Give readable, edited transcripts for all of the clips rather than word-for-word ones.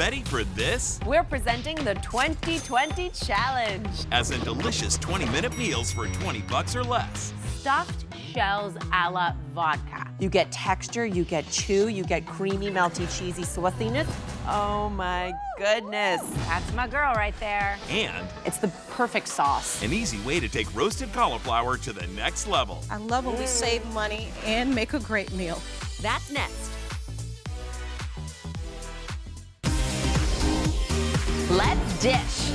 Ready for this? We're presenting the 2020 challenge. As in delicious 20-minute meals for 20 bucks or less. Stuffed shells a la vodka. You get texture, you get chew, you get creamy, melty, cheesy sauciness. Oh my goodness. That's my girl right there. And it's the perfect sauce. An easy way to take roasted cauliflower to the next level. I love when we save money and make a great meal. That's next. Let's dish.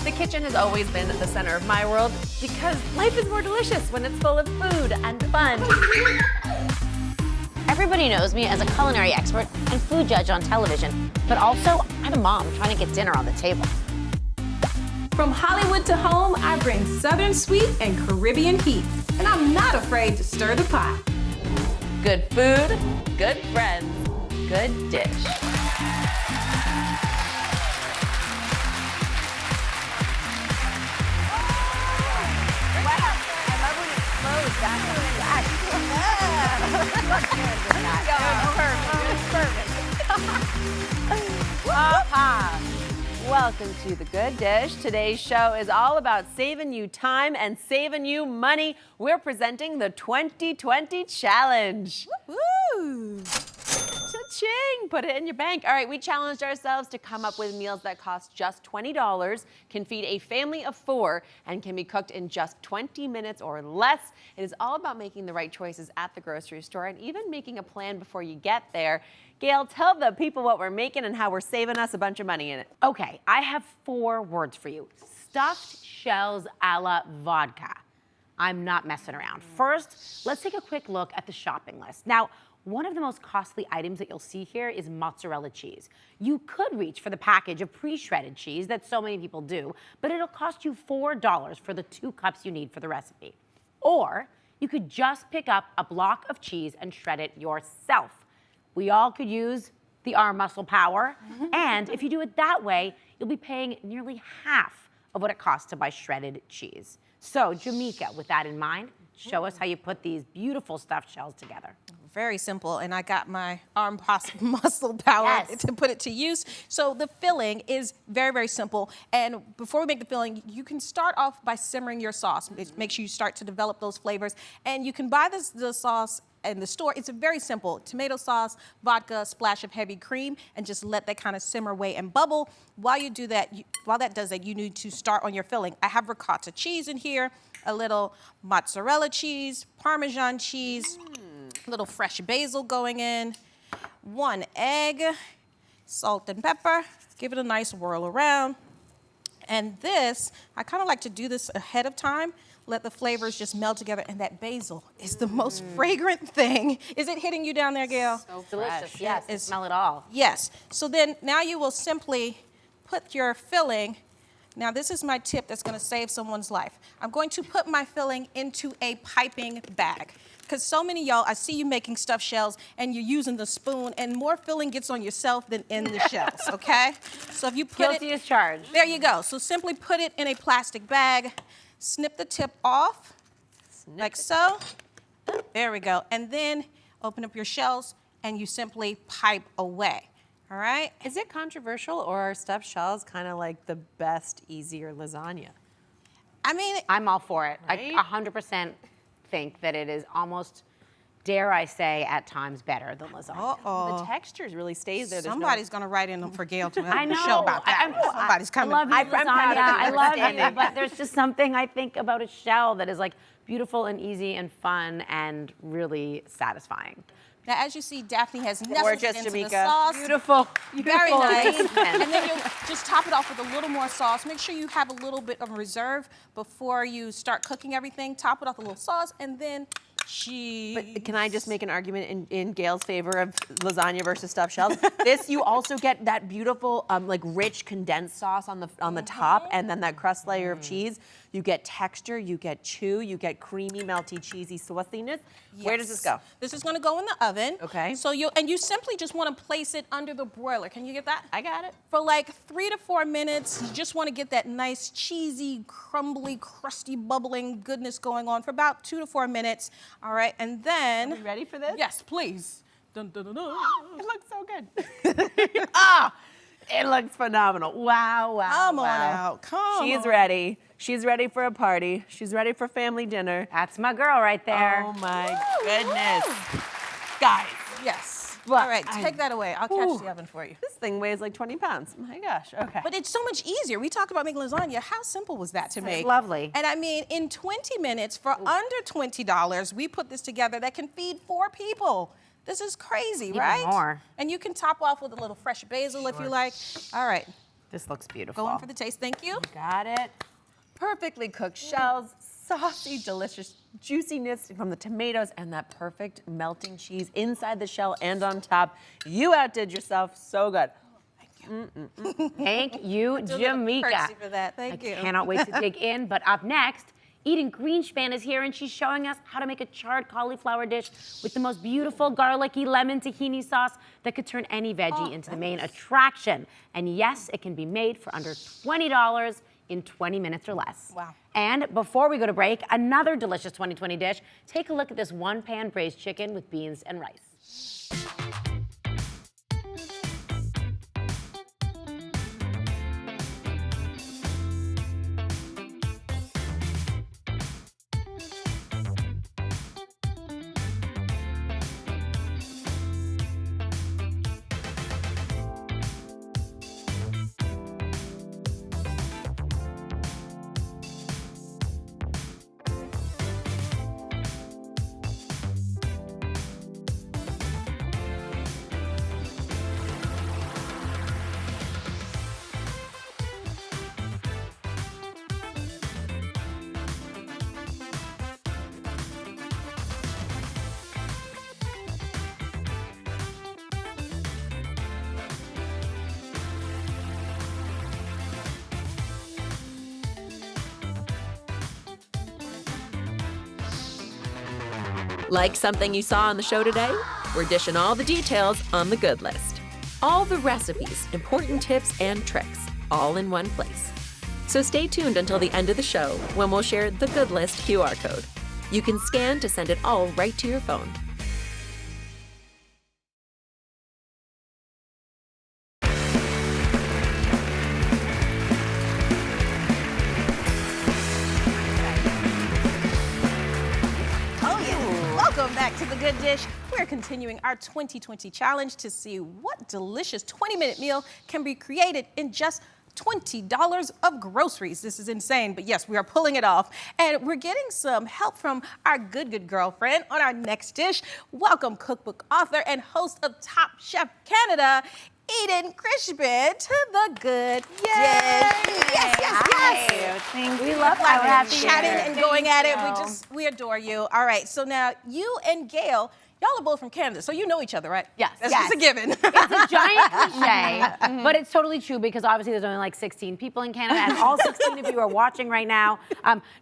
The kitchen has always been the center of my world because life is more delicious when it's full of food and fun. Everybody knows me as a culinary expert and food judge on television, but also I'm a mom trying to get dinner on the table. From Hollywood to home, I bring Southern sweet and Caribbean heat, and I'm not afraid to stir the pot. Good food, good friends, good dish. Welcome to The Good Dish. Today's show is all about saving you time and saving you money. We're presenting the 2020 challenge. Woo! Cha-ching! Put it in your bank. All right, we challenged ourselves to come up with meals that cost just $20, can feed a family of 4, and can be cooked in just 20 minutes or less. It is all about making the right choices at the grocery store and even making a plan before you get there. Gail, tell the people what we're making and how we're saving us a bunch of money in it. Okay, I have 4 words for you. Stuffed shells a la vodka. I'm not messing around. First, let's take a quick look at the shopping list. Now, one of the most costly items that you'll see here is mozzarella cheese. You could reach for the package of pre-shredded cheese that so many people do, but it'll cost you $4 for the 2 cups you need for the recipe. Or you could just pick up a block of cheese and shred it yourself. We all could use the arm muscle power, and if you do it that way, you'll be paying nearly half of what it costs to buy shredded cheese. So, Jamaica, with that in mind, show us how you put these beautiful stuffed shells together. Very simple, and I got my arm muscle power to put it to use. So the filling is very, very simple. And before we make the filling, you can start off by simmering your sauce. Make sure you start to develop those flavors. And you can buy the sauce in the store. It's very simple. Tomato sauce, vodka, a splash of heavy cream, and just let that kind of simmer away and bubble. While you do that, while that does that, you need to start on your filling. I have ricotta cheese in here, a little mozzarella cheese, Parmesan cheese, a little fresh basil going in, 1 egg, salt and pepper. Give it a nice whirl around. And this, I kind of like to do this ahead of time. Let the flavors just meld together, and that basil is the most fragrant thing. Is it hitting you down there, Gail? So delicious, yes, smell it all. Yes, so then now you will simply put your filling. Now this is my tip that's gonna save someone's life. I'm going to put my filling into a piping bag. Because so many y'all, I see you making stuffed shells and you're using the spoon, and more filling gets on yourself than in the shells, okay? So if you put Guilty as charged. There you go. So simply put it in a plastic bag, snip the tip off, like so. There we go. And then open up your shells and you simply pipe away, all right? Is it controversial, or are stuffed shells kind of like the best, easier lasagna? I mean, I'm all for it. Right? I 100% think that it is almost, dare I say, at times better than lasagna. The texture really stays there. There's somebody's gonna write in for Gail to I know. show about that. Somebody's coming. I love you, I'm proud of lasagna. you I for love standing. you, but there's just something I think about a shell that is like beautiful and easy and fun and really satisfying. Now, as you see, Daphne has nestled Gorgeous, into Jamaica. the sauce. Beautiful. Very nice. And then you just top it off with a little more sauce. Make sure you have a little bit of reserve before you start cooking everything. Top it off with a little sauce, and then cheese. But can I just make an argument in Gail's favor of lasagna versus stuffed shells? This, you also get that beautiful, like rich condensed sauce on the top, and then that crust layer of cheese. You get texture, you get chew, you get creamy, melty, cheesy sauciness. Yes. Where does this go? This is going to go in the oven. Okay. So you simply just want to place it under the broiler. Can you get that? I got it. For like 3 to 4 minutes. You just want to get that nice cheesy, crumbly, crusty, bubbling goodness going on for about 2 to 4 minutes. All right, and then. Are we ready for this? Yes, please. Dun, dun, dun, dun. It looks so good. It looks phenomenal. Wow, wow, Come on wow. out. Come She's on. ready. She's ready for a party. She's ready for family dinner. That's my girl right there. Oh my goodness. Guys, Yes. Well, All right, take that away. I'll catch the oven for you. this thing weighs like 20 pounds. My gosh, okay. But it's so much easier. We talked about making lasagna. How simple was that to make? lovely. And I mean, in 20 minutes, for under $20, we put this together that can feed 4 people. This is crazy, Even right? more. And you can top off with a little fresh basil if you like. All right, This looks beautiful. going for the taste. Thank you. Got it. Perfectly cooked shells, saucy, delicious juiciness from the tomatoes, and that perfect melting cheese inside the shell and on top. You outdid yourself. So good. Thank you, Jamaica. Courtesy for that. Thank you. I cannot wait to dig in. But up next, Eden Grinshpan is here, and she's showing us how to make a charred cauliflower dish with the most beautiful garlicky lemon tahini sauce that could turn any veggie into the main attraction. And yes, it can be made for under $20 in 20 minutes or less. Wow. And before we go to break, another delicious 2020 dish. Take a look at this one-pan braised chicken with beans and rice. Like something you saw on the show today? We're dishing all the details on the good list. All the recipes, important tips, and tricks, all in one place. So stay tuned until the end of the show when we'll share the good list QR code. You can scan to send it all right to your phone. Welcome back to The Good Dish. We're continuing our 2020 challenge to see what delicious 20-minute meal can be created in just $20 of groceries. This is insane, but yes, we are pulling it off. And we're getting some help from our good girlfriend on our next dish. Welcome cookbook author and host of Top Chef Canada, Eden Grinshpan, to The Good Dish. Yes. We love how we're happy Chatting here. and going at it. We adore you. All right, so now you and Gail, y'all are both from Canada, so you know each other, right? Yes. That's Yes. just a given. It's a giant cliche, but it's totally true because obviously there's only like 16 people in Canada, and all 16 of you are watching right now.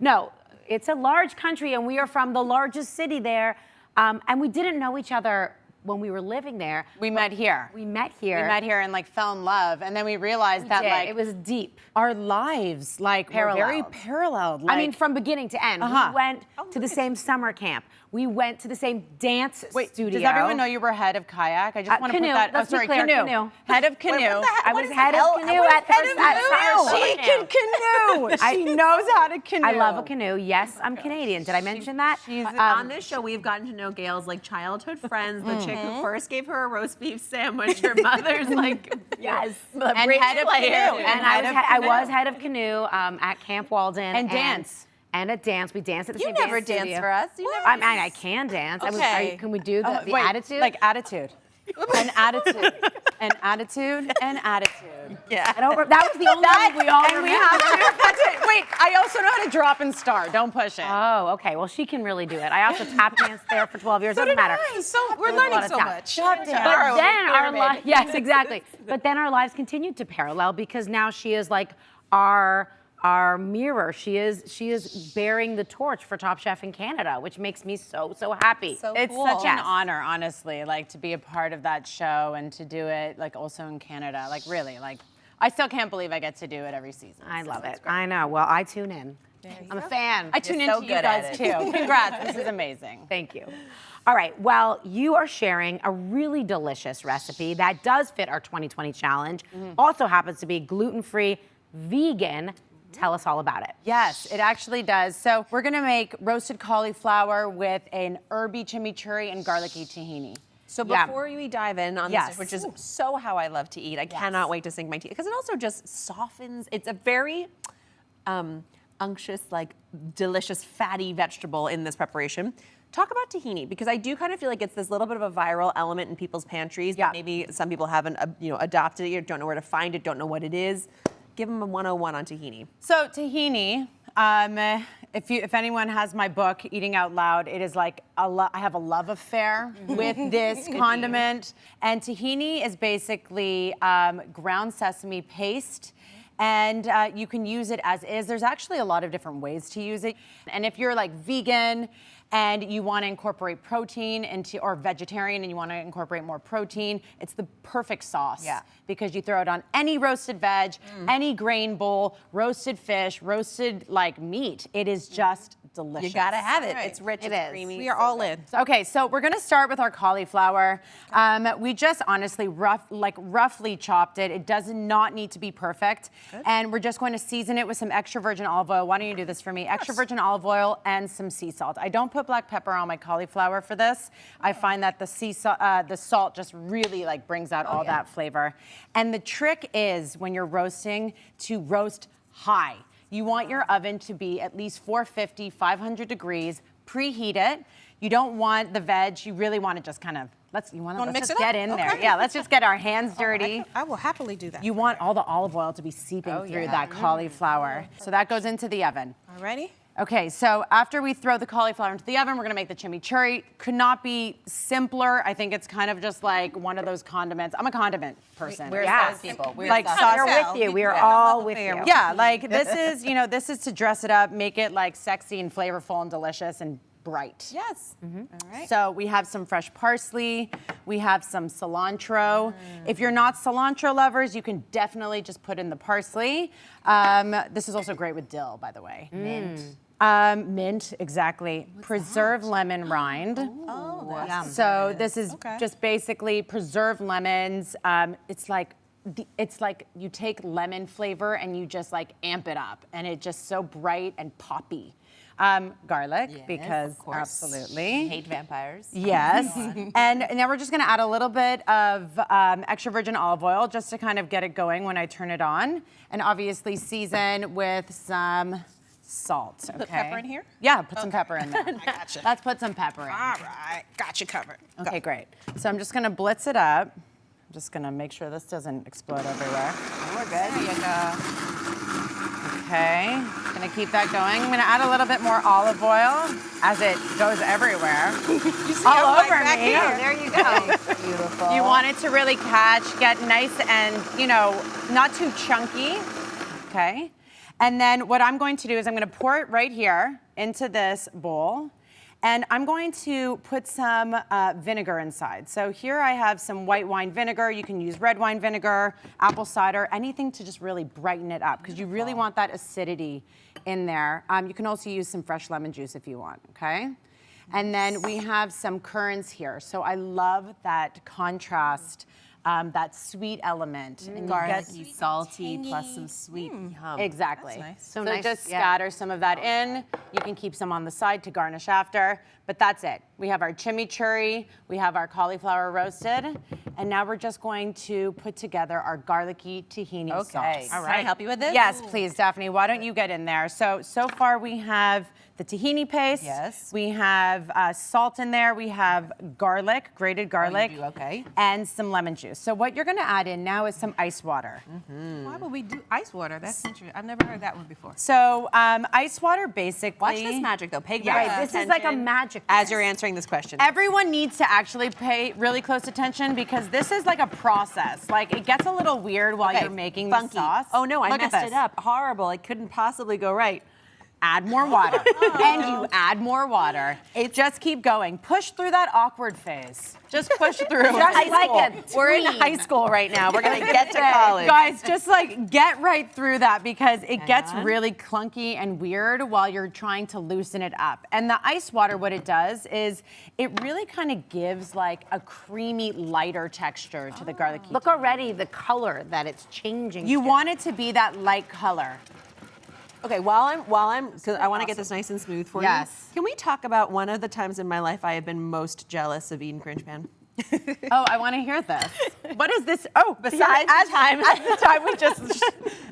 No, it's a large country, and we are from the largest city there, and we didn't know each other when we were living there. We met here. We met here. We met here and like fell in love, and then we realized that like it was deep. our lives like were very Paralleled. paralleled. I mean, like- from beginning to end. Uh-huh. We went to the same summer camp. We went to the same dance studio. Does everyone know you were head of kayak? I just want to canoe. put that. Let's be sorry, clear, canoe. Head of canoe. I was head of canoe at first. She can canoe. She knows how to canoe. I love a canoe. Yes, I'm Canadian. Did I mention that? On this show, we've gotten to know Gail's like childhood friends. The chick who first gave her a roast beef sandwich. Her mother's like, yes. And head of canoe. And I was head of canoe at Camp Walden. And dance. And at dance. We danced at the You same never dance danced studio. for us. You never. I mean, I can dance. Okay. Can we do the Wait, attitude? Like attitude. An attitude. An attitude. An attitude. Yeah. that was the only one we all And we remember. have to. That's it. Wait, I also know how to drop and start. Don't push it. Oh, okay. Well, she can really do it. I also tap danced there for 12 years. Doesn't matter. So we're There's a lot learning of so tap. much. But then our lives, yes, exactly. But then our lives continued to parallel because now she is like our mirror. She is bearing the torch for Top Chef in Canada, which makes me so happy. So It's cool. such an Yes. honor, honestly, like to be a part of that show and to do it like also in Canada. Like really, like I still can't believe I get to do it every season. I love it. I know. Well, I tune in. I'm a fan. I tune into you guys too. Congrats. This is amazing. Thank you. All right, well, you are sharing a really delicious recipe that does fit our 2020 challenge. Also happens to be gluten-free, vegan. Tell us all about it. Yes, it actually does. So we're gonna make roasted cauliflower with an herby chimichurri and garlicky tahini. So before we dive in on Yes. this, which is so how I love to eat, I cannot wait to sink my teeth, because it also just softens. It's a very unctuous, like delicious, fatty vegetable in this preparation. Talk about tahini, because I do kind of feel like it's this little bit of a viral element in people's pantries. Yeah. That maybe some people haven't, adopted it or don't know where to find it, don't know what it is. Give them a 101 on tahini. So tahini, if anyone has my book, Eating Out Loud, it is like I have a love affair with this condiment. And tahini is basically ground sesame paste. And you can use it as is. There's actually a lot of different ways to use it. And if you're like vegan and you want to incorporate protein into, or vegetarian and you want to incorporate more protein, it's the perfect sauce. Yeah. Because you throw it on any roasted veg, any grain bowl, roasted fish, roasted like meat. It is just delicious. You gotta have it. Right. It's rich, It it's is. creamy. We are all in. Okay, so we're gonna start with our cauliflower. We just honestly roughly chopped it. It does not need to be perfect. And we're just going to season it with some extra virgin olive oil. Why don't you do this for me? Extra virgin olive oil and some sea salt. I don't put black pepper on my cauliflower for this. I find that the salt just really like brings out all that flavor. And the trick is when you're roasting to roast high. You want your oven to be at least 450, 500 degrees. Preheat it. You don't want the veg. You really want to just kind of let's mix just it get up? in there. Okay. Yeah, let's just get our hands dirty. I will happily do that. You want all the olive oil to be seeping through that cauliflower. So that goes into the oven. All righty? Okay, so after we throw the cauliflower into the oven, we're gonna make the chimichurri. Could not be simpler. I think it's kind of just like one of those condiments. I'm a condiment person. We're Yes. sauce people. We're Like sauce sauce. We're with you. We are all with you. Yeah, like this is to dress it up, make it like sexy and flavorful and delicious and bright. Yes. All right. So we have some fresh parsley, we have some cilantro. If you're not cilantro lovers, you can definitely just put in the parsley. This is also great with dill, by the way. Mint, exactly. Preserved lemon rind. Oh, that's So this is Okay. just basically preserved lemons. It's like you take lemon flavor and you just like amp it up, and it's just so bright and poppy. Garlic, because of course. absolutely. Hate vampires. Yes. And now we're just gonna add a little bit of extra virgin olive oil just to kind of get it going when I turn it on. And obviously season with some salt. Okay. Put pepper in here? Yeah, put some pepper in there. I gotcha. Let's put some pepper in. All right, got you covered. Okay, great. So I'm just gonna blitz it up. I'm just gonna make sure this doesn't explode everywhere. We're good. There you go. Okay, gonna keep that going. I'm gonna add a little bit more olive oil as it goes everywhere. All I'm like over back me. here. There you go. Beautiful. You want it to really catch, get nice and, not too chunky. Okay. And then what I'm going to do is I'm gonna pour it right here into this bowl. And I'm going to put some vinegar inside. So here I have some white wine vinegar. You can use red wine vinegar, apple cider, anything to just really brighten it up, because you really want that acidity in there. You can also use some fresh lemon juice if you want, okay? And then we have some currants here. So I love that contrast, that sweet element. And you get Garlicky, salty, plus some sweet. Yum. Exactly. That's nice. So nice, just yeah. scatter some of that in. You can keep some on the side to garnish after, but that's it. We have our chimichurri, we have our cauliflower roasted, and now we're just going to put together our garlicky tahini sauce. Okay. All right. Can I help you with this? Yes, please, Daphne. Why don't you get in there? So far we have the tahini paste. Yes. We have salt in there. We have garlic, grated garlic. do? Okay. And some lemon juice. So what you're gonna add in now is some ice water. Why would we do ice water? That's interesting. I've never heard that one before. So ice water basically. Watch this magic, though. Pay Yeah, very This is like a attention magic. as you're answering this question. Everyone needs to actually pay really close attention, because this is like a process. Like it gets a little weird while you're making funky. the sauce. Oh no, I Look at messed this. it up. Horrible. It couldn't possibly go right. add more water, and you add more water. Just keep going. Push through that awkward phase. Just push through. High school. We're in high school right now. We're gonna get to college. Guys, just like get right through that because it gets really clunky and weird while you're trying to loosen it up. And the ice water, what it does is it really kind of gives like a creamy, lighter texture to the garlicky. Look already the color that it's changing. You want it to be that light color. Okay, while I'm, because I want to get this nice and smooth for you. Yes. Can we talk about one of the times in my life I have been most jealous of Eden Grinshpan? Oh, I want to hear this. What is this? Oh, Besides the time we just,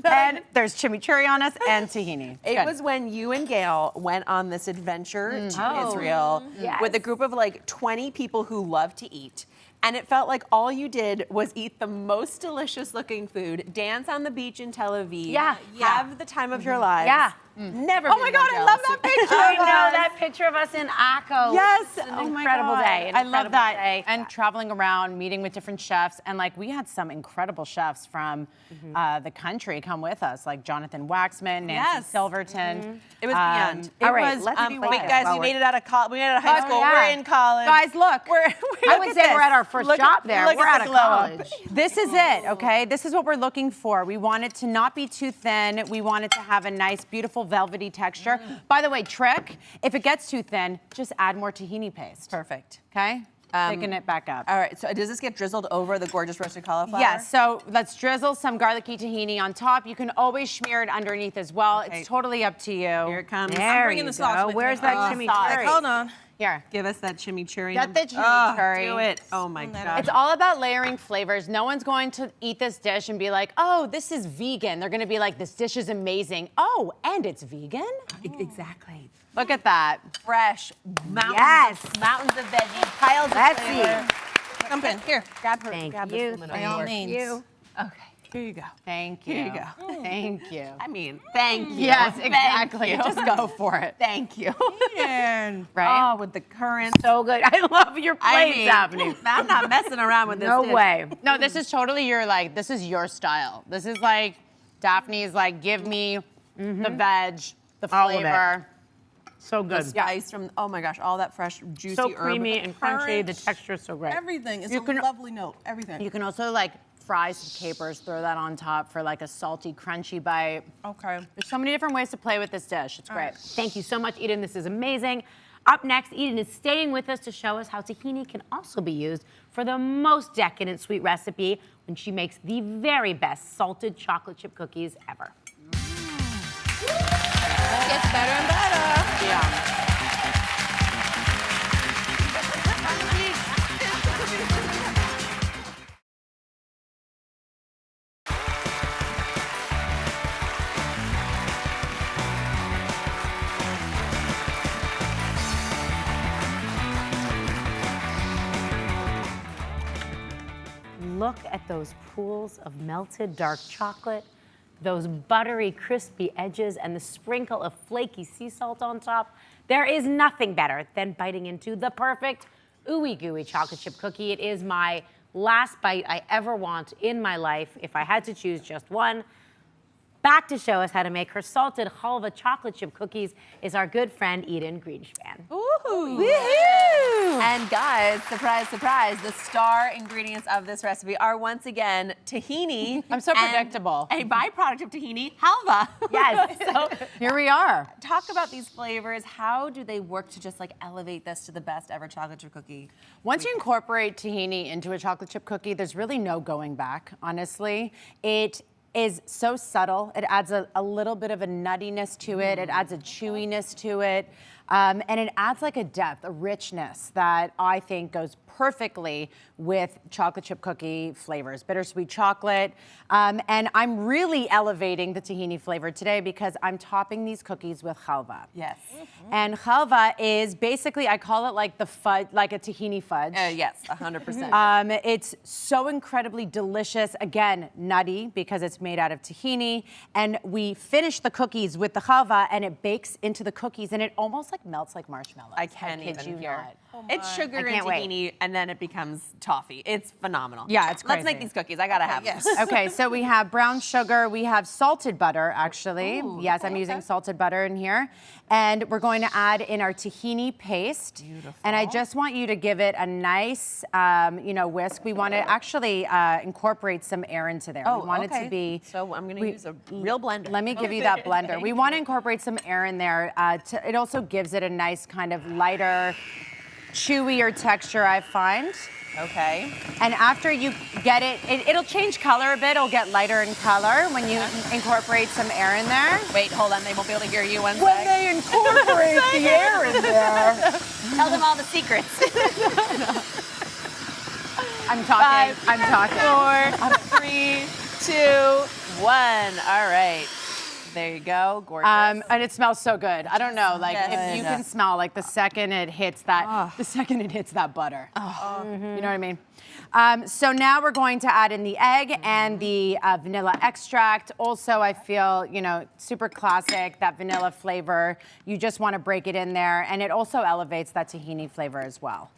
and there's chimichurri on us and tahini. It was when you and Gail went on this adventure to Israel with a group of like 20 people who love to eat. And it felt like all you did was eat the most delicious looking food, dance on the beach in Tel Aviv, have the time of your lives. Yeah. Never. Oh my God, I love that picture. I know that picture of us in Akko. Yes. It's an Oh my incredible God. day. I love that. Day. And traveling around, meeting with different chefs. And like we had some incredible chefs from the country come with us, like Jonathan Waxman, Nancy Silverton. It was beyond. It All right, was let's unbelievable. Wait, guys, we made it out of college. We made it out of high school. yeah. We're in college. Guys, look. I would say we're at our first job there. Look We're at out the of glow up. college. This is it, okay? This is what we're looking for. We want it to not be too thin. We want it to have a nice, beautiful, velvety texture. By the way, trick, if it gets too thin, just add more tahini paste. Perfect. Okay? Thicken it back up. All right, so does this get drizzled over the gorgeous roasted cauliflower? Yes, so let's drizzle some garlicky tahini on top. You can always smear it underneath as well. Okay. It's totally up to you. Here it comes. There bringing you the sauce go. with Where's me. that Oh, chimichurri? Hold on. Here. Give us that chimichurri. Get the chimichurri. Do it. Oh my God. It's all about layering flavors. No one's going to eat this dish and be like, oh, this is vegan. They're going to be like, this dish is amazing. Oh, and it's vegan? Exactly. Look at that. Fresh mountains. Yes. Mountains of veggies. Piles of Let's flavor. see. Jump in. Here. Grab her. Thank grab you. this woman By over all here. means. You. Okay. Here you go. Thank you. Here you go. Thank you. I mean, thank you. Yes, Thank exactly. you. Just go for it. Thank you. And Right? Oh, with the currents. So good. I love your plates, Daphne. I'm not messing around with this. No dish. way. No, this is totally this is your style. This is like, Daphne's like, give me the veg, the All of it. flavor. So good. Spice from, oh my gosh, all that fresh, juicy So herb. creamy and crunchy. The Currants. texture is so great. everything is You a can- lovely note. Everything. You can also like fry some capers, throw that on top for like a salty, crunchy bite. Okay. There's so many different ways to play with this dish. It's great. Thank you so much, Eden. This is amazing. Up next, Eden is staying with us to show us how tahini can also be used for the most decadent sweet recipe when she makes the very best salted chocolate chip cookies ever. It gets better and better. Yeah. Look at those pools of melted dark chocolate, those buttery, crispy edges, and the sprinkle of flaky sea salt on top. There is nothing better than biting into the perfect ooey gooey chocolate chip cookie. It is my last bite I ever want in my life, if I had to choose just one. Back to show us how to make her salted halva chocolate chip cookies is our good friend Eden Grinshpan. Woohoo! And guys, surprise, surprise, the star ingredients of this recipe are once again tahini. I'm so and predictable. A byproduct of tahini, halva. Yes. So Here we are. talk about these flavors. How do they work to just like elevate this to the best ever chocolate chip cookie? Once you incorporate tahini into a chocolate chip cookie, there's really no going back, honestly. It is so subtle. It adds a little bit of a nuttiness to it. It adds a chewiness to it. And it adds like a depth, a richness that I think goes perfectly with chocolate chip cookie flavors, bittersweet chocolate. And I'm really elevating the tahini flavor today because I'm topping these cookies with halva. Yes. And halva is basically, I call it like the fudge, like a tahini fudge. Yes, 100%. It's so incredibly delicious. Again, nutty because it's made out of tahini, and we finish the cookies with the halva, and it bakes into the cookies, and it almost like melts like marshmallows. I can't kid even you hear. not. It's sugar and can't wait. tahini, and then it becomes toffee. It's phenomenal. Yeah, it's Let's make crazy. these cookies. I gotta have them. Okay, so we have brown sugar, we have salted butter, actually. Yes, I'm using salted butter in here. And we're going to add in our tahini paste. Beautiful. And I just want you to give it a nice, whisk. We want to actually incorporate some air into there. We want it to be... So I'm gonna use a real blender. Let me give you that blender. We want to incorporate some air in there. It also gives it a nice kind of lighter, chewier texture, I find. Okay. And after you get it, it'll change color a bit. It'll get lighter in color when you incorporate some air in there. Wait, hold on. They won't be able to hear you one When sec. they incorporate the air in there. Tell them all the secrets. I'm talking. 5, I'm talking. 4, 3, 2, 1. All right. There you go. Gorgeous. And it smells so good. I don't know, like if you Yes. can smell like the second it hits that, butter. You know what I mean? So now we're going to add in the egg and the vanilla extract. Also, I feel, super classic, that vanilla flavor. You just want to break it in there, and it also elevates that tahini flavor as well.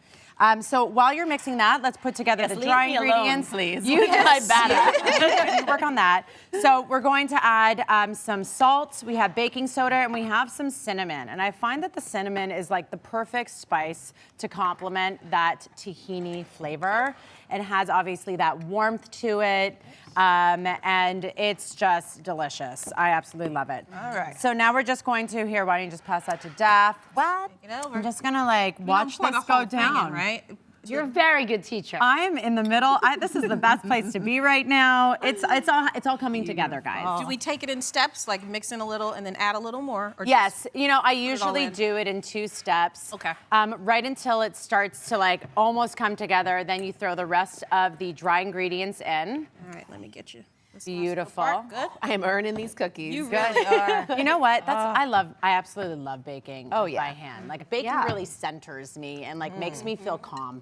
So while you're mixing that, let's put together the dry ingredients. Please. You my batter. Work on that. So we're going to add some salt. We have baking soda, and we have some cinnamon. And I find that the cinnamon is like the perfect spice to complement that tahini flavor. It has obviously that warmth to it, and it's just delicious. I absolutely love it. All right. So now we're just going to, why don't you just pass that to Daph? What? Take it over. I'm just gonna watch pour the this go whole thing in, down. right? You're a very good teacher. I'm in the middle. This is the best place to be right now. It's all coming together, guys. Do we take it in steps, like mix in a little and then add a little more? Or Yes, I usually in? do it in 2 steps. Okay. Right until it starts to almost come together, then you throw the rest of the dry ingredients in. All right, let me get you. this Beautiful. part. Good. I am earning these cookies. You really are. You know what? I absolutely love baking by hand. Like baking Yeah. really centers me and makes me feel calm.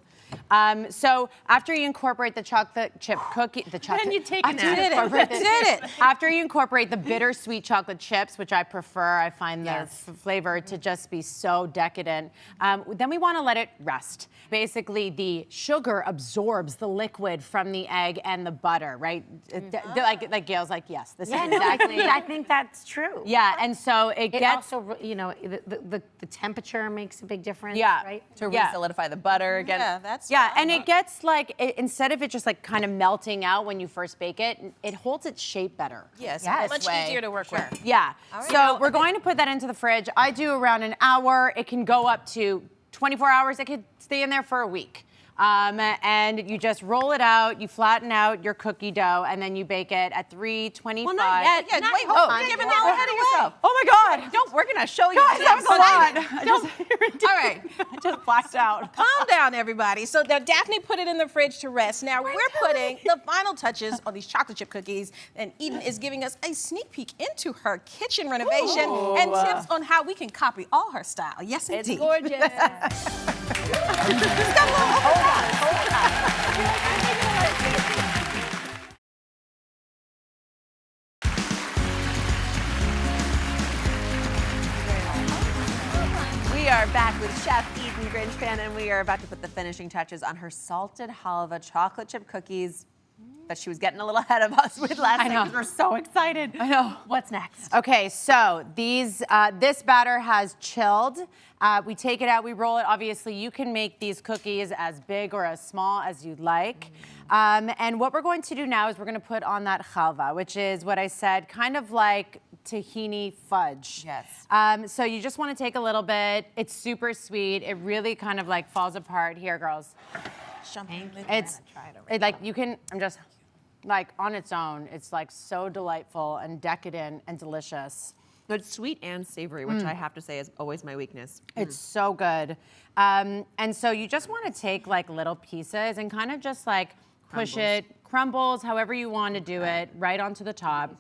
So after you incorporate the chocolate chip cookie, you take a nap. Did it. After you incorporate the bittersweet chocolate chips, which I prefer, I find the flavor to just be so decadent, then we want to let it rest. Basically, the sugar absorbs the liquid from the egg and the butter, right? Like Gail's like, yes, this is exactly. I think that's true. Yeah, and so it It gets. also, the temperature makes a big difference, Yeah. right? To re-solidify the butter again. Yeah, that's And it gets instead of it just kind of melting out when you first bake it, it holds its shape better. Yes, Yes. much way. easier to work with. Yeah. So we're going to put that into the fridge. I do around an hour. It can go up to 24 hours. It could stay in there for a week. And you just roll it out, you flatten out your cookie dough, and then you bake it at 325. Well, not yet. Yeah, Not- wait, hold on. You're Giving all all ahead of yourself. Oh my God. Don't. We're gonna show you. Guys, that was a lot. All right, I just blacked out. calm down, everybody. So now Daphne put it in the fridge to rest. Now we're putting the final touches on these chocolate chip cookies, and Eden is giving us a sneak peek into her kitchen renovation and tips on how we can copy all her style. Yes, It's indeed. gorgeous. We are back with Chef Eden Grinshpan, and we are about to put the finishing touches on her salted halva chocolate chip cookies that she was getting a little ahead of us with last night. 'Cause we're so excited. I know. What's next? Okay, so this batter has chilled. We take it out, we roll it. Obviously, you can make these cookies as big or as small as you'd like. And what we're going to do now is we're going to put on that halva, which is what I said, kind of like tahini fudge. Yes. So you just want to take a little bit. It's super sweet. It really kind of falls apart. Here, girls. I'm just on its own. It's so delightful and decadent and delicious. But it's sweet and savory, which I have to say is always my weakness. It's so good. And so you just want to take little pieces and kind of just push it, crumbles, however you want to do it, right onto the top.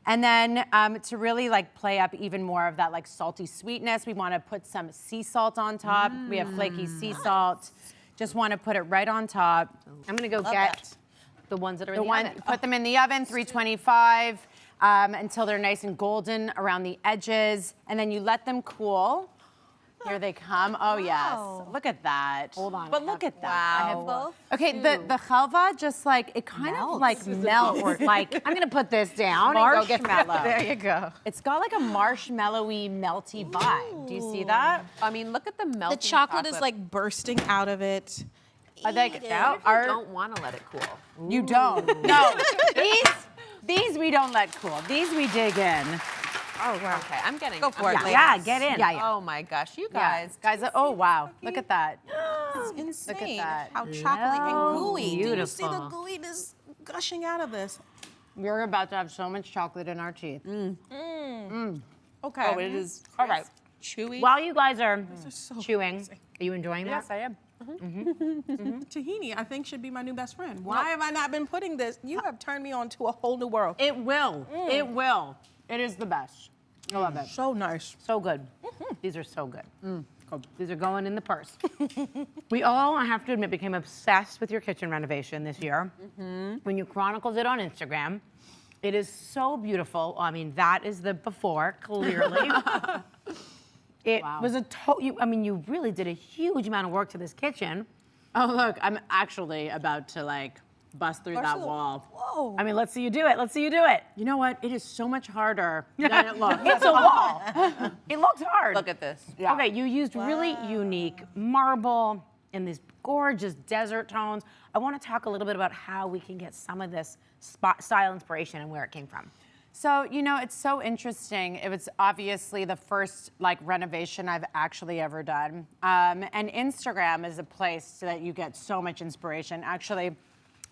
And then to really play up even more of that salty sweetness, we want to put some sea salt on top. We have flaky sea salt. Just want to put it right on top. I'm gonna go Love get that. The ones that are in the oven. Put them in the oven, 325, until they're nice and golden around the edges, and then you let them cool. Here they come. Oh, yes. Look at that. Hold on. But look at that. I have both. Okay, the halva just like, it kind of like melts. Or like, I'm gonna put this down and go get Marshmallow. There you go. It's got like a marshmallowy, melty vibe. Do you see that? I mean, look at the melting The chocolate is like bursting out of it. I think You don't want to let it cool. you don't. No, these we don't let cool. These we dig in. Oh, wow. Okay, I'm getting Go for it, ladies. yeah, get in. Oh my gosh, you Yeah. guys. Oh wow, look at that. It's insane that. how chocolatey and gooey. Do you see the Beautiful. gooiness gushing out of this? We're about to have so much chocolate in our teeth. Okay. Oh, it is. All right. Chewy. While you guys are so chewing, are you enjoying that? Yes, I am. Tahini, I think, should be my new best friend. Why have I not been putting this? You have turned me on to a whole new world. It will. It will. It is the best. I love it. So nice. So good. These are so good. These are going in the purse. We all, I have to admit, became obsessed with your kitchen renovation this year. When you chronicled it on Instagram, it is so beautiful. I mean, that is the before, clearly. It was you really did a huge amount of work to this kitchen. Oh, look, I'm actually about to like bust through that wall. Whoa. I mean, let's see you do it. Let's see you do it. You know what? It is so much harder than it looks. It's a wall. It looks hard. Look at this. Yeah. Okay, you used really unique marble and these gorgeous desert tones. I want to talk a little bit about how we can get some of this style inspiration and where it came from. So, you know, it's so interesting. It was obviously the first like renovation I've actually ever done. And Instagram is a place that you get so much inspiration. Actually,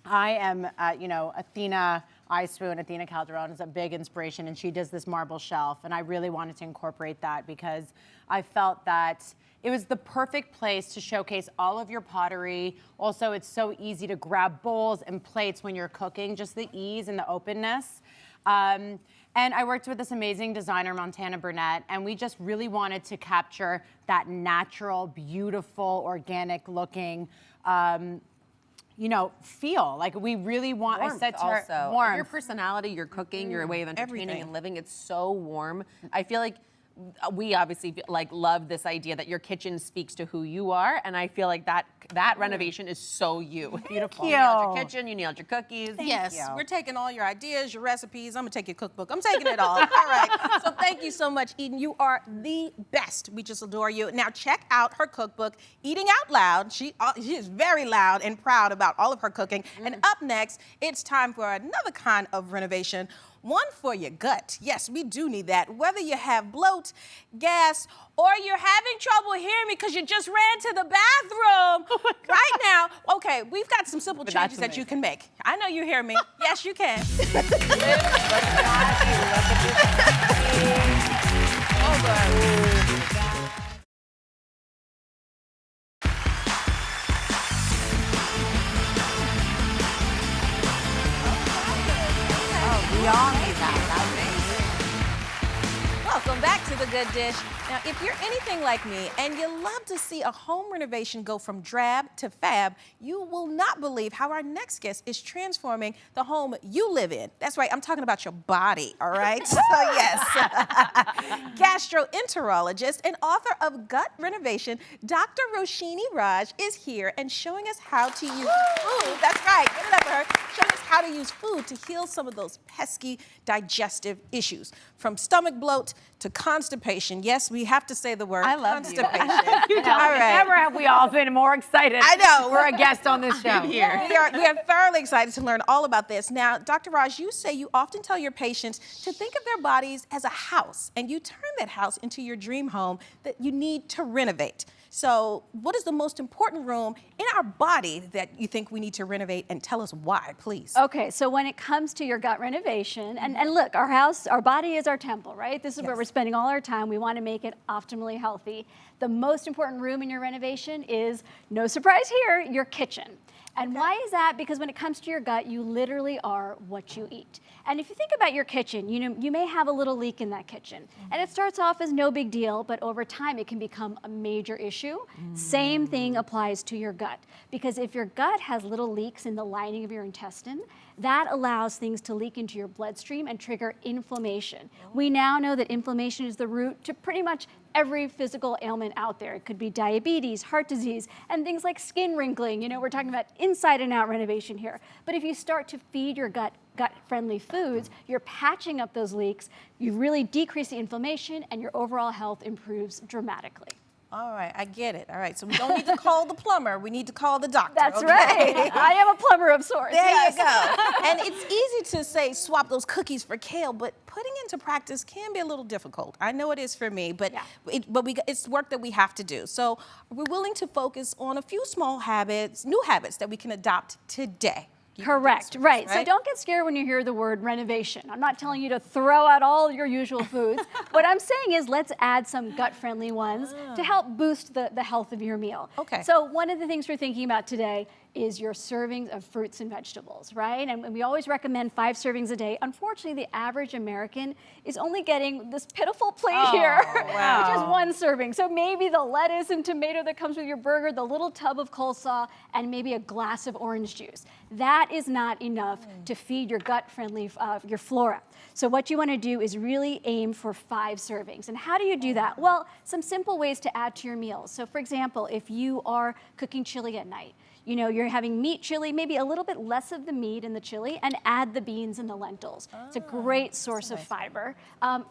I am, Athena Calderon is a big inspiration, and she does this marble shelf, and I really wanted to incorporate that because I felt that it was the perfect place to showcase all of your pottery. Also, it's so easy to grab bowls and plates when you're cooking, just the ease and the openness. And I worked with this amazing designer, Montana Burnett, and we just really wanted to capture that natural, beautiful, organic looking, feel. Like we really want, Warmth I said to her, also. warmth. Your personality, your cooking, your way of entertaining Everything. and living, it's so warm. I feel like we obviously love this idea that your kitchen speaks to who you are, and I feel like that renovation is so you. Beautiful. You nailed your kitchen, you nailed your cookies. Yes, we're taking all your ideas, your recipes. I'm gonna take your cookbook. I'm taking it all. All right. So thank you so much, Eden. You are the best. We just adore you. Now check out her cookbook, Eating Out Loud. She is very loud and proud about all of her cooking. And up next, it's time for another kind of renovation. One for your gut. Yes, we do need that. Whether you have bloat, gas, or you're having trouble hearing me because you just ran to the bathroom right now. Okay, we've got some simple changes that you can make. I know you hear me. Yes, you can. We all need that. Welcome back to The Good Dish. Now, if you're anything like me and you love to see a home renovation go from drab to fab, you will not believe how our next guest is transforming the home you live in. That's right, I'm talking about your body, all right? So yes, gastroenterologist and author of Gut Renovation, Dr. Roshini Raj is here and showing us how to use food. That's right, give it up for her. Showing us how to use food to heal some of those pesky digestive issues, from stomach bloat to constipation. Yes, we have to say the word constipation. All right. Never have we all been more excited. I know. For a guest on this show. We are thoroughly excited to learn all about this. Now, Dr. Raj, you say you often tell your patients to think of their bodies as a house, and you turn that house into your dream home that you need to renovate. So what is the most important room in our body that you think we need to renovate, and tell us why, please? Okay, so when it comes to your gut renovation, and look, our body is our temple, right? This is where we're spending all our time. We want to make it optimally healthy. The most important room in your renovation is, no surprise here, your kitchen. And why is that? Because when it comes to your gut, you literally are what you eat. And if you think about your kitchen, you may have a little leak in that kitchen. And it starts off as no big deal, but over time it can become a major issue. Same thing applies to your gut. Because if your gut has little leaks in the lining of your intestine, that allows things to leak into your bloodstream and trigger inflammation. We now know that inflammation is the root to pretty much every physical ailment out there. It could be diabetes, heart disease, and things like skin wrinkling. We're talking about inside and out renovation here. But if you start to feed your gut-friendly foods, you're patching up those leaks, you really decrease the inflammation, and your overall health improves dramatically. All right, I get it. All right, so we don't need to call the plumber. We need to call the doctor. That's right. I am a plumber of sorts. There you go. And it's easy to say swap those cookies for kale, but putting into practice can be a little difficult. I know it is for me, but it's work that we have to do. So we're willing to focus on a few small habits, new habits that we can adopt today. Correct, right. So don't get scared when you hear the word renovation. I'm not telling you to throw out all your usual foods. What I'm saying is let's add some gut-friendly ones to help boost the health of your meal. Okay. So one of the things we're thinking about today is your servings of fruits and vegetables, right? And we always recommend 5 servings a day. Unfortunately, the average American is only getting this pitiful plate here, which is 1 serving. So maybe the lettuce and tomato that comes with your burger, the little tub of coleslaw, and maybe a glass of orange juice. That is not enough to feed your gut-friendly, your flora. So what you want to do is really aim for 5 servings. And how do you do that? Well, some simple ways to add to your meals. So for example, if you are cooking chili at night, you're having meat chili, maybe a little bit less of the meat in the chili, and add the beans and the lentils. It's a great source of fiber.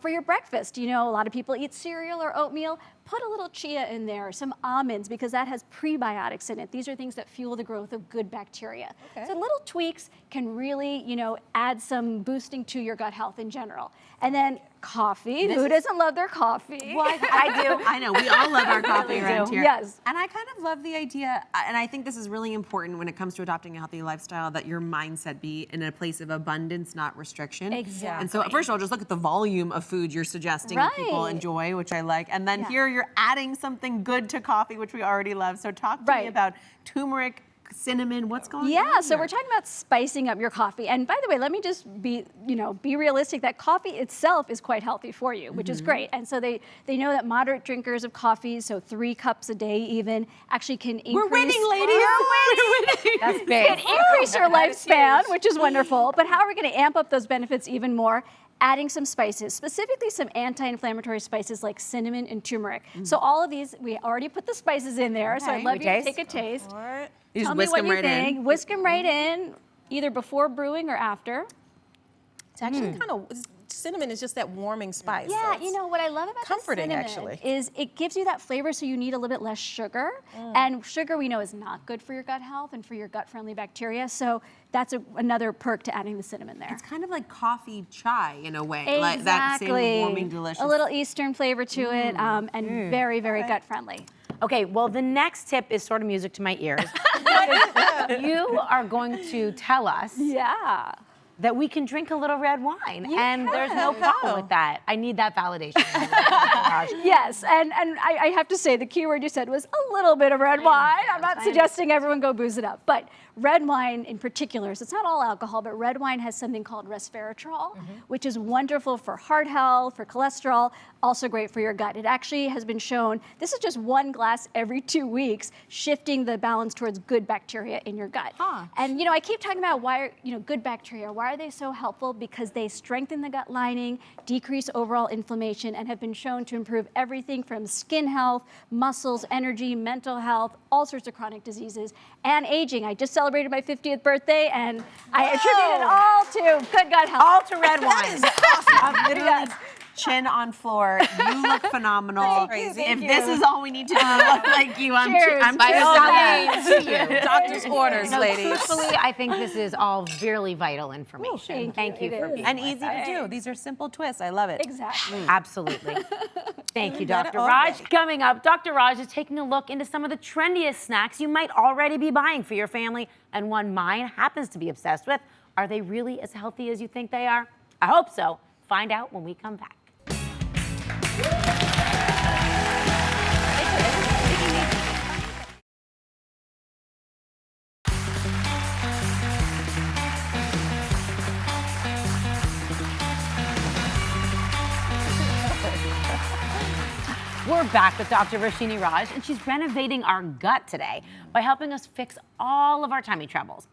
For your breakfast, a lot of people eat cereal or oatmeal. Put a little chia in there, some almonds, because that has prebiotics in it. These are things that fuel the growth of good bacteria. Okay. So little tweaks can really, add some boosting to your gut health in general. And then coffee. Who doesn't love their coffee? Well, I do. I know. We all love our coffee around here. Yes. And I kind of love the idea, and I think this is really important when it comes to adopting a healthy lifestyle, that your mindset be in a place of abundance, not restriction. Exactly. And so first of all, just look at the volume of food you're suggesting that people enjoy, which I like. And then here you're adding something good to coffee, which we already love. So talk to me about turmeric, cinnamon, what's going on? Yeah, so we're talking about spicing up your coffee. And by the way, let me just be realistic that coffee itself is quite healthy for you, which is great. And so they know that moderate drinkers of coffee, so 3 cups a day even, actually can increase. We're winning, ladies. We're winning. That's big. Can increase your lifespan, which is wonderful. But how are we going to amp up those benefits even more? Adding some spices, specifically some anti-inflammatory spices like cinnamon and turmeric. So all of these, we already put the spices in there, so I'd love you to take a taste. You Tell me what you think. Whisk them right in, either before brewing or after. It's actually kind of, cinnamon is just that warming spice. Yeah, so what I love about comforting, the cinnamon actually. is it gives you that flavor, so you need a little bit less sugar. And sugar we know is not good for your gut health and for your gut-friendly bacteria. So that's another perk to adding the cinnamon there. It's kind of like coffee chai in a way. Exactly. Like that same warming, delicious. A little Eastern flavor to it, and very, very gut-friendly. Okay, well, the next tip is sort of music to my ears. You are going to tell us that we can drink a little red wine, and there's no problem with that. I need that validation. Yes, and I have to say the key word you said was a little bit of red wine. I'm not suggesting everyone go booze it up, but red wine in particular, so it's not all alcohol, but red wine has something called resveratrol, which is wonderful for heart health, for cholesterol, also great for your gut. It actually has been shown, this is just 1 glass every 2 weeks, shifting the balance towards good bacteria in your gut. And I keep talking about why, good bacteria, why are they so helpful? Because they strengthen the gut lining, decrease overall inflammation, and have been shown to improve everything from skin health, muscles, energy, mental health, all sorts of chronic diseases, and aging. I just celebrated my 50th birthday, and I attribute it all to good gut health. All to red wine. That is awesome. Chin on floor. You look phenomenal. If this is all we need to do to look like you, I'm cheers. Doctor's orders, ladies. Truthfully, I think this is all really vital information. Thank you for being and easy to do. These are simple twists. I love it. Exactly. Absolutely. Thank you, Dr. Raj. Coming up, Dr. Raj is taking a look into some of the trendiest snacks you might already be buying for your family, and one mine happens to be obsessed with. Are they really as healthy as you think they are? I hope so. Find out when we come back. We're back with Dr. Rashini Raj, and she's renovating our gut today by helping us fix all of our tummy troubles.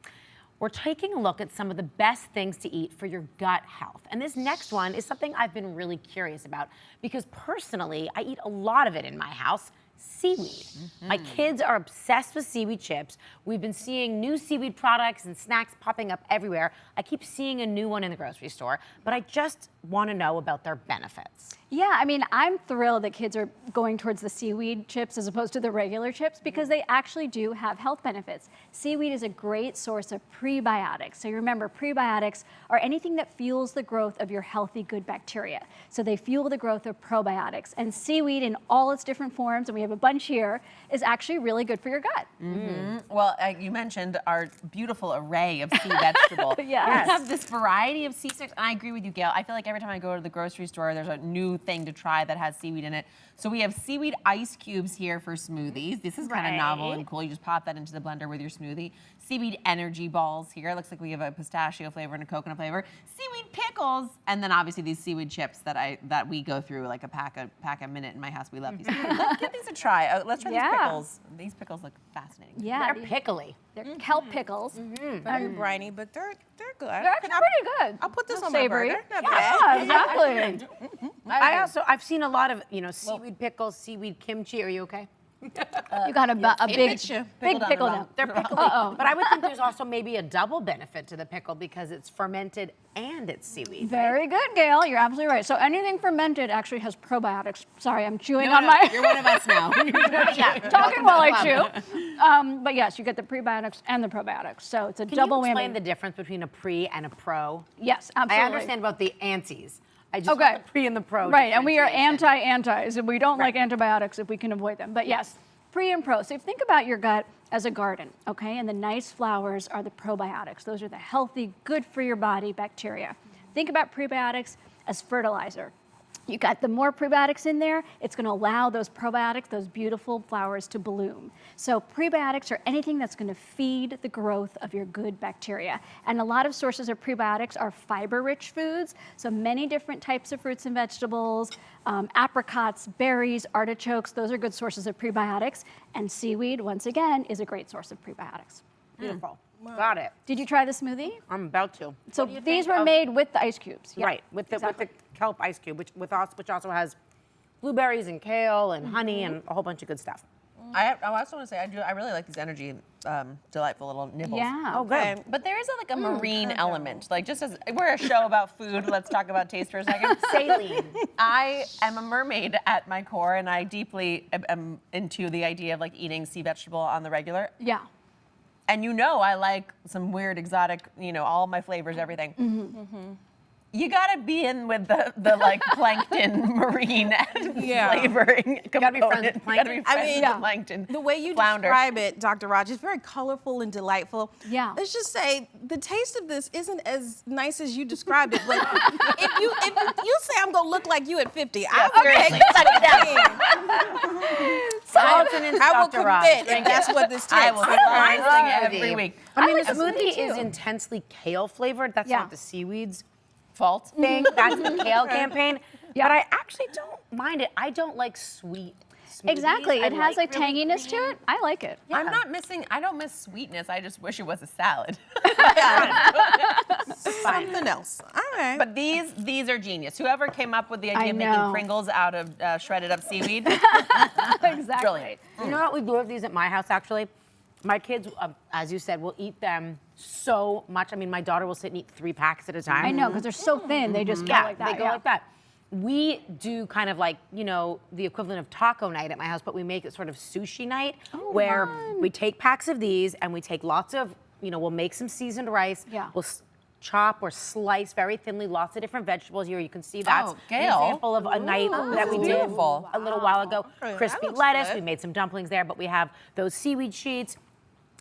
We're taking a look at some of the best things to eat for your gut health. And this next one is something I've been really curious about because personally, I eat a lot of it in my house. Seaweed. My kids are obsessed with seaweed chips. We've been seeing new seaweed products and snacks popping up everywhere. I keep seeing a new one in the grocery store, but I just want to know about their benefits. Yeah, I mean, I'm thrilled that kids are going towards the seaweed chips as opposed to the regular chips because they actually do have health benefits. Seaweed is a great source of prebiotics. So you remember, prebiotics are anything that fuels the growth of your healthy, good bacteria. So they fuel the growth of probiotics. And seaweed in all its different forms, and we have a bunch here, is actually really good for your gut. Well, you mentioned our beautiful array of sea vegetables. Yes. We have this variety of sea sticks, and I agree with you, Gail. I feel like every time I go to the grocery store, there's a new thing to try that has seaweed in it. So we have seaweed ice cubes here for smoothies. This is kind of novel and cool. You just pop that into the blender with your smoothie. Seaweed energy balls here. Looks like we have a pistachio flavor and a coconut flavor. Seaweed pickles, and then obviously these seaweed chips that we go through like a pack a minute in my house. We love these. Let's give these a try. Let's try these pickles. These pickles look fascinating. Yeah, They're pickly. they're kelp pickles. Very briny, but they're good. They're actually pretty good. I'll put this They're on savory. my burger. Not bad. Yeah, exactly. I've seen a lot of, seaweed pickles, seaweed kimchi. Are you okay? You got a big pickle now. They're pickly. But I would think there's also maybe a double benefit to the pickle because it's fermented and it's seaweed. Very good, Gail. You're absolutely right. So anything fermented actually has probiotics. Sorry, I'm chewing on my. You're one of us now. Talking while I chew. But yes, you get the prebiotics and the probiotics. So it's a double Can you explain whammy. the difference between a pre and a pro? Yes, absolutely. I understand about the antsies. I just Okay. want the pre and the pro. Right, and we are differentiation. antis, and we don't like antibiotics if we can avoid them. But yes, pre and pro. So if you think about your gut as a garden, okay, and the nice flowers are the probiotics. Those are the healthy, good for your body bacteria. Think about prebiotics as fertilizer. You got the more prebiotics in there, it's going to allow those probiotics, those beautiful flowers to bloom. So prebiotics are anything that's going to feed the growth of your good bacteria. And a lot of sources of prebiotics are fiber-rich foods. So many different types of fruits and vegetables, apricots, berries, artichokes, those are good sources of prebiotics. And seaweed, once again, is a great source of prebiotics. Beautiful. Got it. Did you try the smoothie? I'm about to. So these were made with the ice cubes. Yeah, Right, with the exactly. kelp ice cube, which also has blueberries and kale and honey and a whole bunch of good stuff. I also want to say I really like these energy delightful little nibbles. Yeah. Oh, good. But there is a marine element. Like just as we're a show about food, let's talk about taste for a second. Saline. I am a mermaid at my core, and I deeply am into the idea of like eating sea vegetable on the regular. Yeah. And I like some weird exotic, all my flavors, everything. You gotta be in with the like plankton marine flavoring component. Gotta be friends with plankton. Gotta be friends with plankton. The way you flounder. describe it, Dr. Raj, is very colorful and delightful. Yeah. Let's just say the taste of this isn't as nice as you described it. But if you say I'm gonna look like you at 50, I will commit if that's what this takes. I will find something every week. I mean, like the a smoothie smoothie is too. intensely kale flavored. That's Yeah. not the seaweed's Fault. thing. That's the kale campaign. Yeah. But I actually don't mind it. I don't like sweet smoothies. Exactly. I It has like really tanginess to green. it. I like it. I don't miss sweetness. I just wish it was a salad. Something else. All right. But these are genius. Whoever came up with the idea I of making know. Pringles out of shredded up seaweed, Exactly. brilliant. You know what? We do have these at my house, actually. My kids, as you said, will eat them so much. I mean, my daughter will sit and eat 3 packs at a time. I know, because they're so thin, they just go Yeah, like that. they go like that. We do kind of like, the equivalent of taco night at my house, but we make it sort of sushi night where we take packs of these and we take lots of, we'll make some seasoned rice. Yeah. We'll chop or slice very thinly lots of different vegetables here. You can see that's Oh, an Gail. example of a night that we did beautiful. a little while ago. That Crispy looks lettuce. good. We made some dumplings there, but we have those seaweed sheets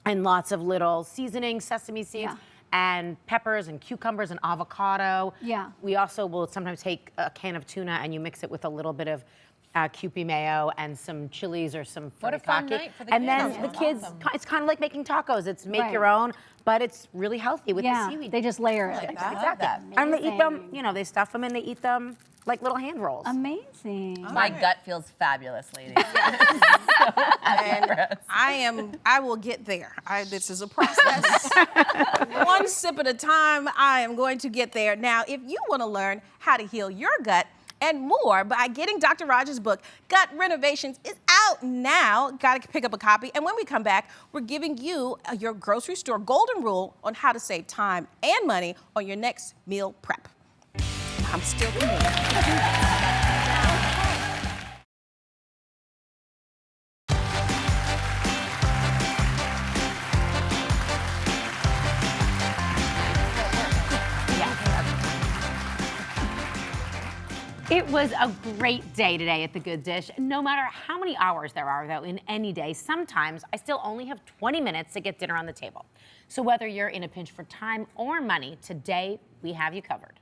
and lots of little seasoning, sesame seeds. Yeah. And peppers and cucumbers and avocado. Yeah. We also will sometimes take a can of tuna and you mix it with a little bit of Kewpie mayo and some chilies or some What a fun furikake. night for the and kids. then the That's kids, awesome. it's kind of like making tacos. It's make Right. your own, but it's really healthy with Yeah, the seaweed. they just layer it. I love that. And they eat them, they stuff them and they eat them like little hand rolls. Amazing. My gut feels fabulous, ladies. And I will get there. This is a process. One sip at a time, I am going to get there. Now, if you want to learn how to heal your gut and more by getting Dr. Rogers' book, Gut Renovations, is out now. Got to pick up a copy. And when we come back, we're giving you your grocery store golden rule on how to save time and money on your next meal prep. I'm still convinced. It was a great day today at The Good Dish. No matter how many hours there are, though, in any day, sometimes I still only have 20 minutes to get dinner on the table. So whether you're in a pinch for time or money, today we have you covered.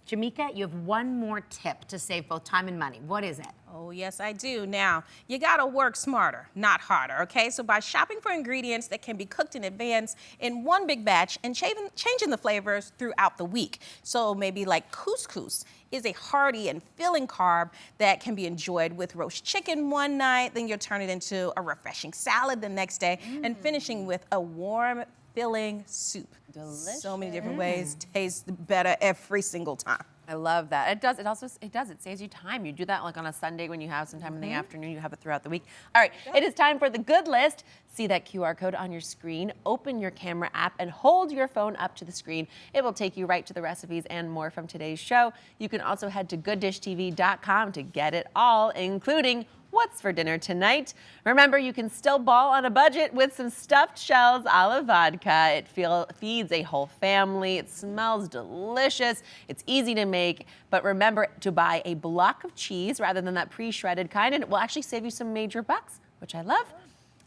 Jamika, you have one more tip to save both time and money. What is it? Oh, yes, I do. Now, you gotta work smarter, not harder, okay? So by shopping for ingredients that can be cooked in advance in one big batch and changing the flavors throughout the week. So maybe like couscous is a hearty and filling carb that can be enjoyed with roast chicken one night, then you'll turn it into a refreshing salad the next day, and finishing with a warm, filling soup. Delicious. So many different ways, tastes better every single time. I love that. It does. It saves you time. You do that like on a Sunday when you have some time in the afternoon. You have it throughout the week. All right. It is time for the good list. See that QR code on your screen. Open your camera app and hold your phone up to the screen. It will take you right to the recipes and more from today's show. You can also head to gooddishtv.com to get it all, including what's for dinner tonight. Remember, you can still ball on a budget with some stuffed shells a la vodka. It feeds a whole family. It smells delicious. It's easy to make, but remember to buy a block of cheese rather than that pre-shredded kind, and it will actually save you some major bucks, which I love.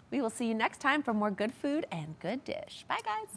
We will see you next time for more good food and good dish. Bye, guys.